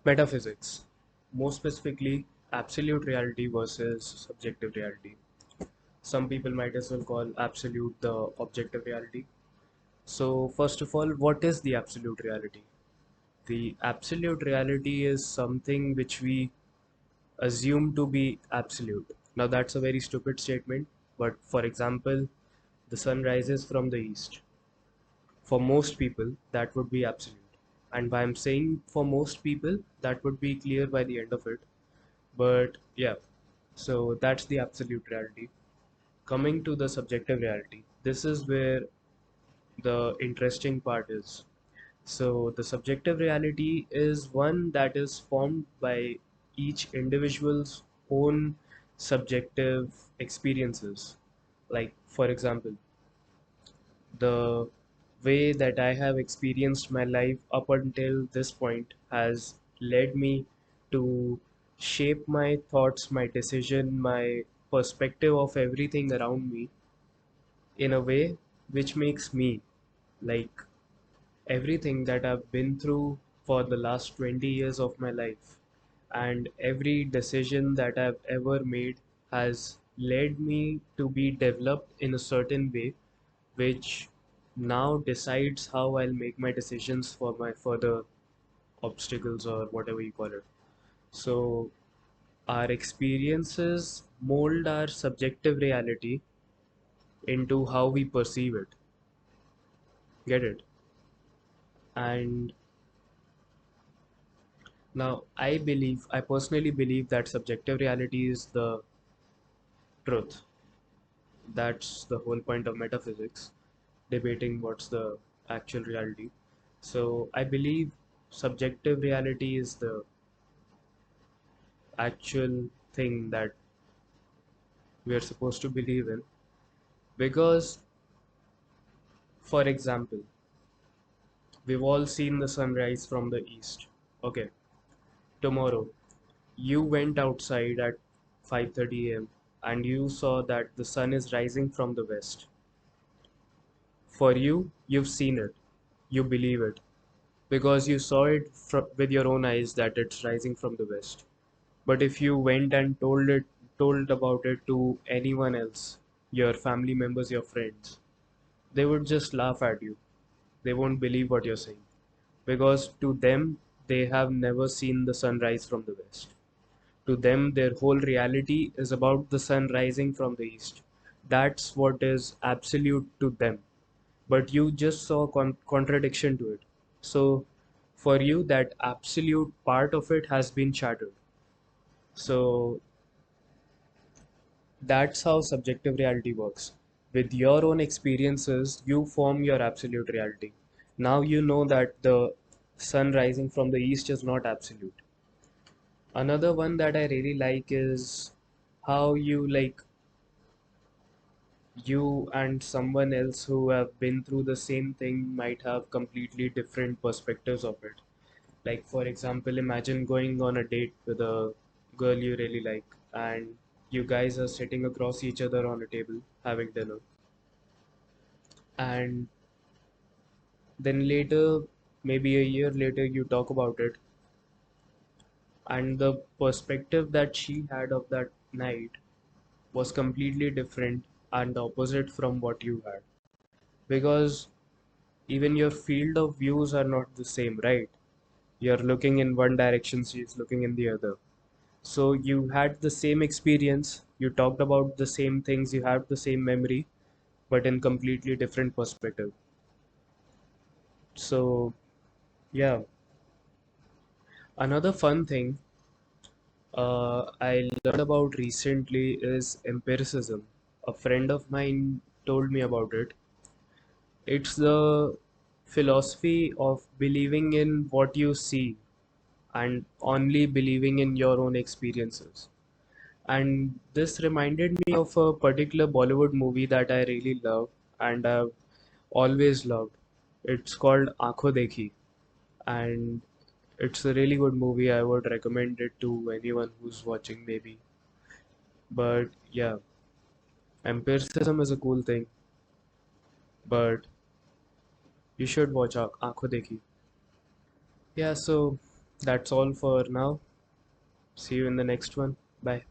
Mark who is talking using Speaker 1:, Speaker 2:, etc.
Speaker 1: Metaphysics, more specifically, absolute reality versus subjective reality. Some people might as well call absolute the objective reality. So, first of all, what is the absolute reality? The absolute reality is something which we assume to be absolute. Now, that's a very stupid statement, but for example, the sun rises from the east. For most people, that would be absolute. And by I'm saying for most people, that would be clear by the end of it. But yeah, so that's the absolute reality. Coming to the subjective reality, this is where the interesting part is. So, the subjective reality is one that is formed by each individual's own subjective experiences. Like, for example, the way that I have experienced my life up until this point has led me to shape my thoughts, my decision, my perspective of everything around me in a way which makes me like everything that I've been through for the last 20 years of my life and every decision that I've ever made has led me to be developed in a certain way which now decides how I'll make my decisions for my further obstacles or whatever you call it. So, our experiences mold our subjective reality into how we perceive it. Get it? And now, I personally believe that subjective reality is the truth. That's the whole point of metaphysics, debating what's the actual reality. So, I believe subjective reality is the actual thing that we are supposed to believe in. Because, for example, we've all seen the sunrise from the east. Okay, tomorrow you went outside at 5:30 a.m. and you saw that the sun is rising from the west. For you, you've seen it. You believe it because you saw it with your own eyes that it's rising from the west. But if you went and told about it to anyone else, your family members, your friends, they would just laugh at you. They won't believe what you're saying because to them, they have never seen the sun rise from the west. To them, their whole reality is about the sun rising from the east. That's what is absolute to them. But you just saw contradiction to it. So, for you, that absolute part of it has been shattered. So, that's how subjective reality works. With your own experiences, you form your absolute reality. Now you know that the sun rising from the east is not absolute. Another one that I really like is how you and someone else who have been through the same thing might have completely different perspectives of it. Like, for example, imagine going on a date with a girl you really like, and you guys are sitting across each other on a table having dinner. And then later, maybe a year later, you talk about it, and the perspective that she had of that night was completely different and opposite from what you had. Because even your field of views are not the same, right? You're looking in one direction, she's looking in the other. So you had the same experience, you talked about the same things, you had the same memory, but in completely different perspective. So yeah, another fun thing I learned about recently is empiricism. A friend of mine told me about it. It's the philosophy of believing in what you see and only believing in your own experiences. And this reminded me of a particular Bollywood movie that I really love and I've always loved. It's called Aankho Dekhi, and it's a really good movie. I would recommend it to anyone who's watching, maybe. But yeah, empiricism is a cool thing, but you should watch Aankho Dekhi. Yeah, so That's all for now. See you in the next one. Bye.